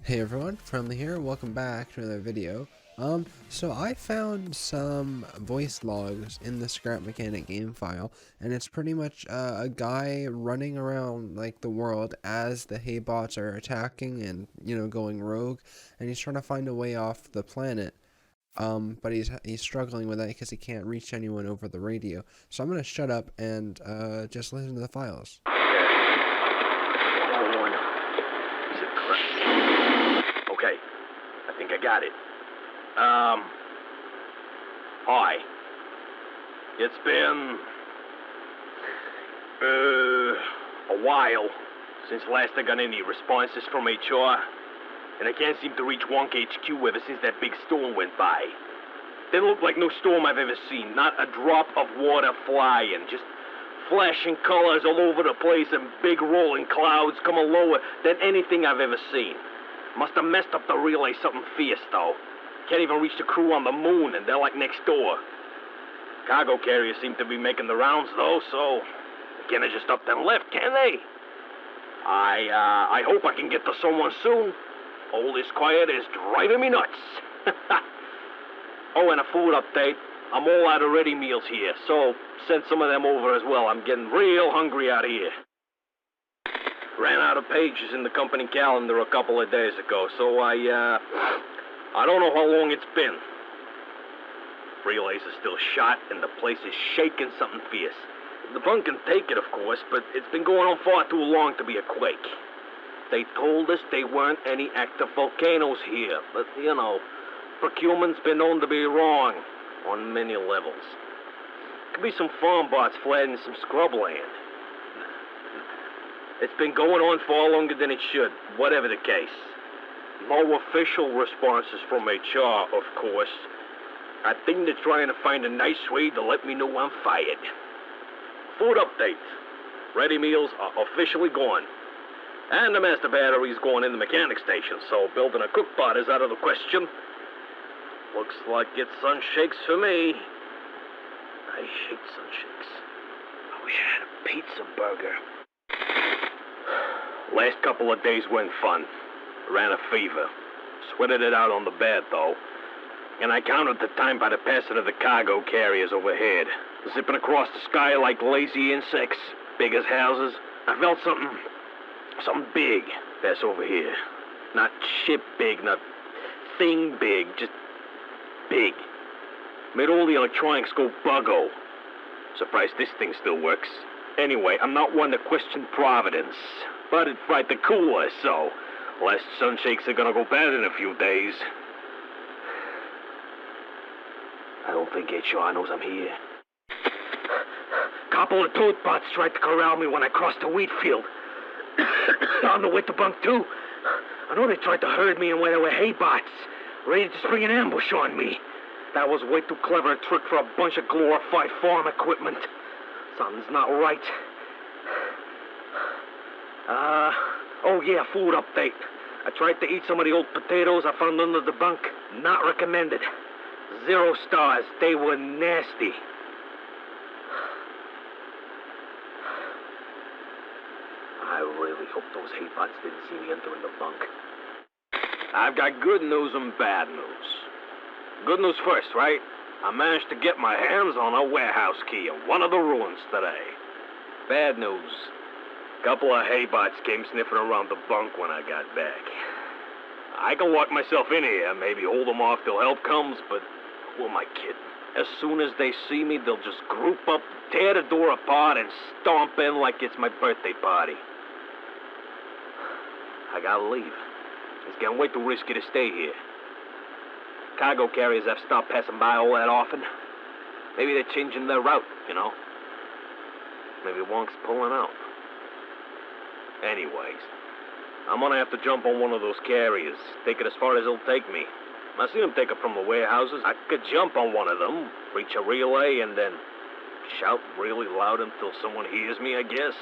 Hey everyone, Friendly here, welcome back to another video. So I found some voice logs in the Scrap Mechanic game file, and it's pretty much a guy running around like the world as the hay bots are attacking and, going rogue, and he's trying to find a way off the planet. But he's struggling with that because he can't reach anyone over the radio. So I'm gonna shut up and just listen to the files. Okay, I think I got it. Hi. It's been, a while since last I got any responses from HR, and I can't seem to reach Wonk HQ ever since that big storm went by. Didn't look like no storm I've ever seen, not a drop of water flying, just flashing colors all over the place and big rolling clouds coming lower than anything I've ever seen. Must have messed up the relay something fierce, though. Can't even reach the crew on the moon, and they're like next door. Cargo carriers seem to be making the rounds, though, so they can't have just up and left, can they? I hope I can get to someone soon. All this quiet is driving me nuts. Oh, and a food update. I'm all out of ready meals here, so send some of them over as well. I'm getting real hungry out here. Ran out of pages in the company calendar a couple of days ago, so I don't know how long it's been. Relays are still shot, and the place is shaking something fierce. The bunk can take it, of course, but it's been going on far too long to be a quake. They told us there weren't any active volcanoes here, but, procurement's been known to be wrong on many levels. Could be some farm bots flattening some scrubland. It's been going on far longer than it should, whatever the case. No official responses from HR, of course. I think they're trying to find a nice way to let me know I'm fired. Food update. Ready meals are officially gone. And the master battery's going in the mechanic station, so building a cook pot is out of the question. Looks like it's sun shakes for me. I hate sun shakes. I wish I had a pizza burger. Last couple of days went fun. Ran a fever. Sweated it out on the bed, though. And I counted the time by the passing of the cargo carriers overhead. Zipping across the sky like lazy insects, big as houses. I felt something big pass over here. Not ship big, not thing big, just big. Made all the electronics go buggo. Surprised this thing still works. Anyway, I'm not one to question Providence, but it fried the cooler, so last sun shakes are gonna go bad in a few days. I don't think HR knows I'm here. Couple of toad bots tried to corral me when I crossed the wheat field. On the way to bunk 2. I know they tried to herd me in where there were hay bots, ready to spring an ambush on me. That was way too clever a trick for a bunch of glorified farm equipment. Something's not right. Oh yeah, food update. I tried to eat some of the old potatoes I found under the bunk. Not recommended. 0 stars. They were nasty. I really hope those hay bots didn't see me entering the bunk. I've got good news and bad news. Good news first, right? I managed to get my hands on a warehouse key in one of the ruins today. Bad news. Couple of hay bots came sniffing around the bunk when I got back. I can lock myself in here, maybe hold them off till help comes, but who am I kidding? As soon as they see me, they'll just group up, tear the door apart, and stomp in like it's my birthday party. I gotta leave. It's getting way too risky to stay here. Cargo carriers have stopped passing by all that often. Maybe they're changing their route, Maybe Wonk's pulling out. Anyways, I'm gonna have to jump on one of those carriers, take it as far as it'll take me. I see them take it from the warehouses. I could jump on one of them, reach a relay, and then shout really loud until someone hears me, I guess.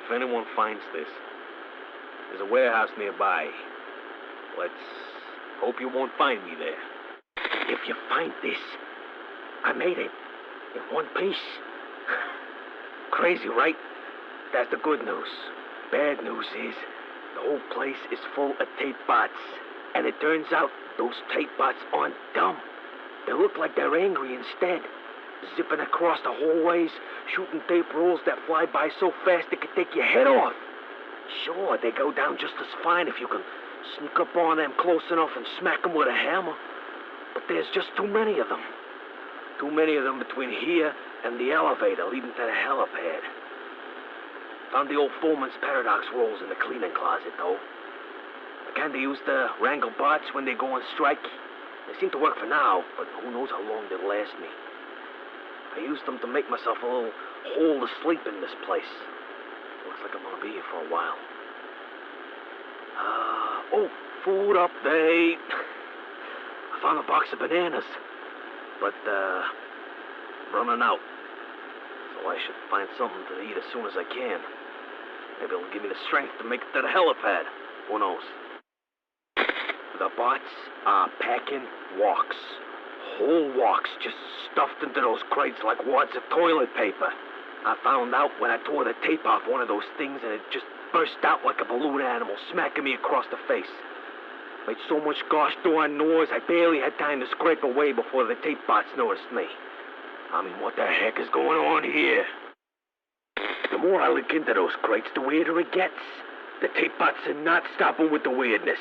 If anyone finds this, there's a warehouse nearby. Let's hope you won't find me there. If you find this, I made it in one piece. Crazy, right? That's the good news. bad news is, the whole place is full of tape bots. And it turns out those tape bots aren't dumb. They look like they're angry instead. Zipping across the hallways, shooting tape rolls that fly by so fast they could take your head off. Sure, they go down just as fine if you can sneak up on them close enough and smack them with a hammer. But there's just too many of them. Too many of them between here and the elevator leading to the helipad. Found the old foreman's paradox rolls in the cleaning closet, though. I kinda used to wrangle bots when they go on strike. They seem to work for now, but who knows how long they'll last me. I used them to make myself a little hole to sleep in this place. Looks like I'm gonna be here for a while. Food update. I found a box of bananas, but, running out. So I should find something to eat as soon as I can. Maybe it'll give me the strength to make it to the helipad. Who knows? The bots are packing walks. Whole walks just stuffed into those crates like wads of toilet paper. I found out when I tore the tape off one of those things and it just burst out like a balloon animal, smacking me across the face. Made so much gosh darn noise, I barely had time to scrape away before the tape bots noticed me. I mean, what the heck is going on here? The more I look into those crates, the weirder it gets. The tape bots are not stopping with the weirdness.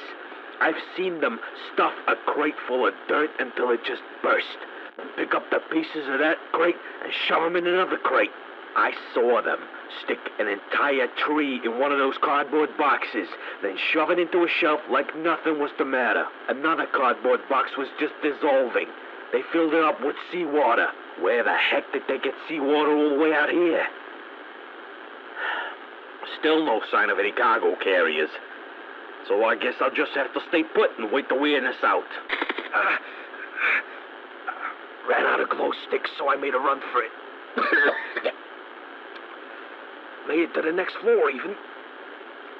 I've seen them stuff a crate full of dirt until it just burst. Pick up the pieces of that crate and shove them in another crate. I saw them stick an entire tree in one of those cardboard boxes, then shove it into a shelf like nothing was the matter. Another cardboard box was just dissolving. They filled it up with seawater. Where the heck did they get seawater all the way out here? Still no sign of any cargo carriers. So I guess I'll just have to stay put and wait the weirdness out. Ran out of glow sticks, so I made a run for it. Made it to the next floor, even.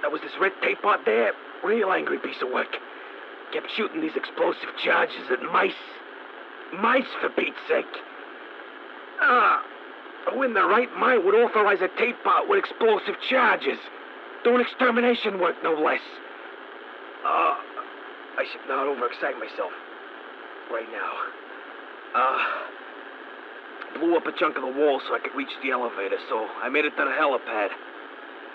There was this red tape bot there. Real angry piece of work. Kept shooting these explosive charges at mice. Mice, for Pete's sake. Who in their right mind would authorize a tape bot with explosive charges? Doing extermination work, no less. I should not overexcite myself right now. Blew up a chunk of the wall so I could reach the elevator, so I made it to the helipad.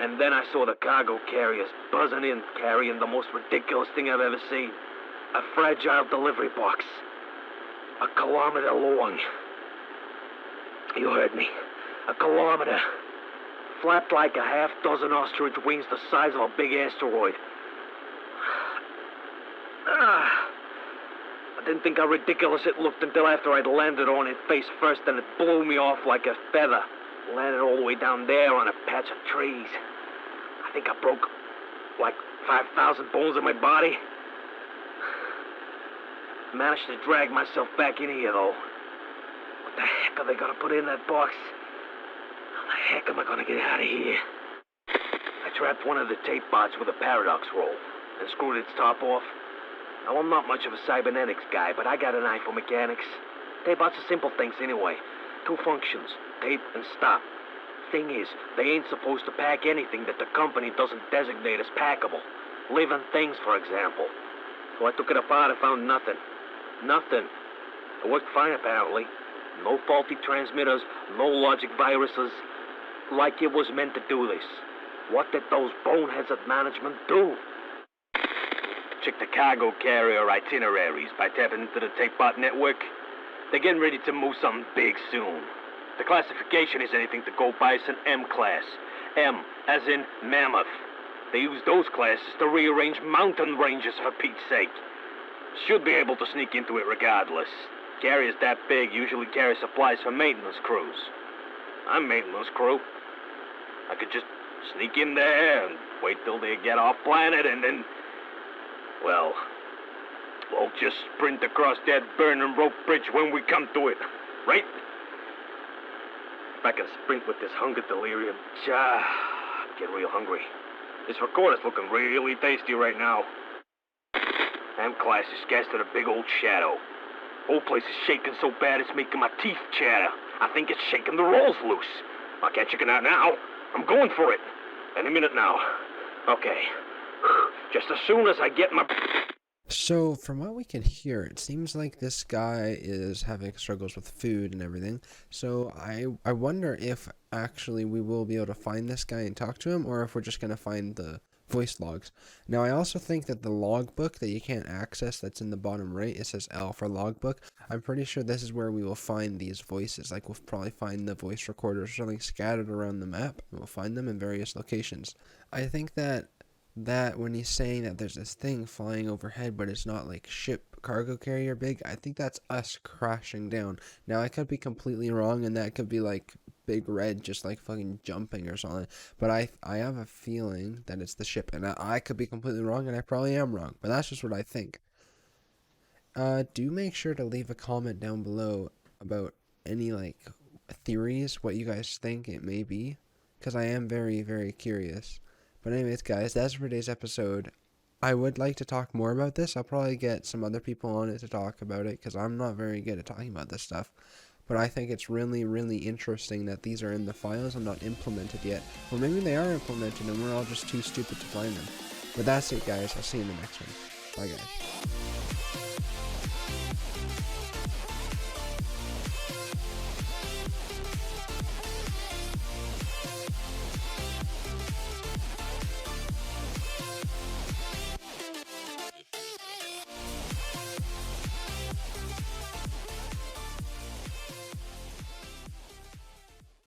And then I saw the cargo carriers buzzing in, carrying the most ridiculous thing I've ever seen. A fragile delivery box. 1 kilometer long. You heard me. 1 kilometer. Flapped like a half dozen ostrich wings the size of a big asteroid. I didn't think how ridiculous it looked until after I'd landed on it face first, and it blew me off like a feather. Landed all the way down there on a patch of trees. I think I broke like 5,000 bones in my body. Managed to drag myself back in here, though. What the heck are they gonna put in that box? How the heck am I gonna get out of here? I trapped one of the tape bots with a paradox roll and screwed its top off. Now, I'm not much of a cybernetics guy, but I got an eye for mechanics. Tape bots are simple things anyway. 2 functions, tape and stop. Thing is, they ain't supposed to pack anything that the company doesn't designate as packable. Living things, for example. So I took it apart and found nothing. Nothing. It worked fine, apparently. No faulty transmitters, no logic viruses. Like it was meant to do this. What did those boneheads at management do? Check the cargo carrier itineraries by tapping into the tape bot network. They're getting ready to move something big soon. The classification is anything to go by as an M class. M as in mammoth. They use those classes to rearrange mountain ranges, for Pete's sake. Should be able to sneak into it regardless. Carriers that big usually carry supplies for maintenance crews. I'm maintenance crew. I could just sneak in there and wait till they get off planet and then... Well, we'll just sprint across that burning rope bridge when we come to it, right? If I can sprint with this hunger delirium, I'm getting real hungry. This recorder's looking really tasty right now. M-Class is casting a big old shadow. Whole place is shaking so bad it's making my teeth chatter. I think it's shaking the rolls loose. I can't check it out now. I'm going for it. Any minute now. Okay. Just as soon as I get my... So, from what we can hear, it seems like this guy is having struggles with food and everything. So, I wonder if actually we will be able to find this guy and talk to him, or if we're just going to find the voice logs. Now, I also think that the logbook that you can't access that's in the bottom right, it says L for logbook. I'm pretty sure this is where we will find these voices. Like, we'll probably find the voice recorders or something scattered around the map, and we'll find them in various locations. I think that when he's saying that there's this thing flying overhead, but it's not like ship cargo carrier big, I think that's us crashing down. Now, I could be completely wrong, and that could be like big red just like fucking jumping or something, but I have a feeling that it's the ship, and I could be completely wrong, and I probably am wrong, but that's just what I think. Do make sure to leave a comment down below about any like theories, what you guys think it may be, because I am very, very curious. But anyways, guys, that's for today's episode. I would like to talk more about this. I'll probably get some other people on it to talk about it, because I'm not very good at talking about this stuff. But I think it's really, really interesting that these are in the files and not implemented yet. Or maybe they are implemented and we're all just too stupid to find them. But that's it, guys. I'll see you in the next one. Bye, guys.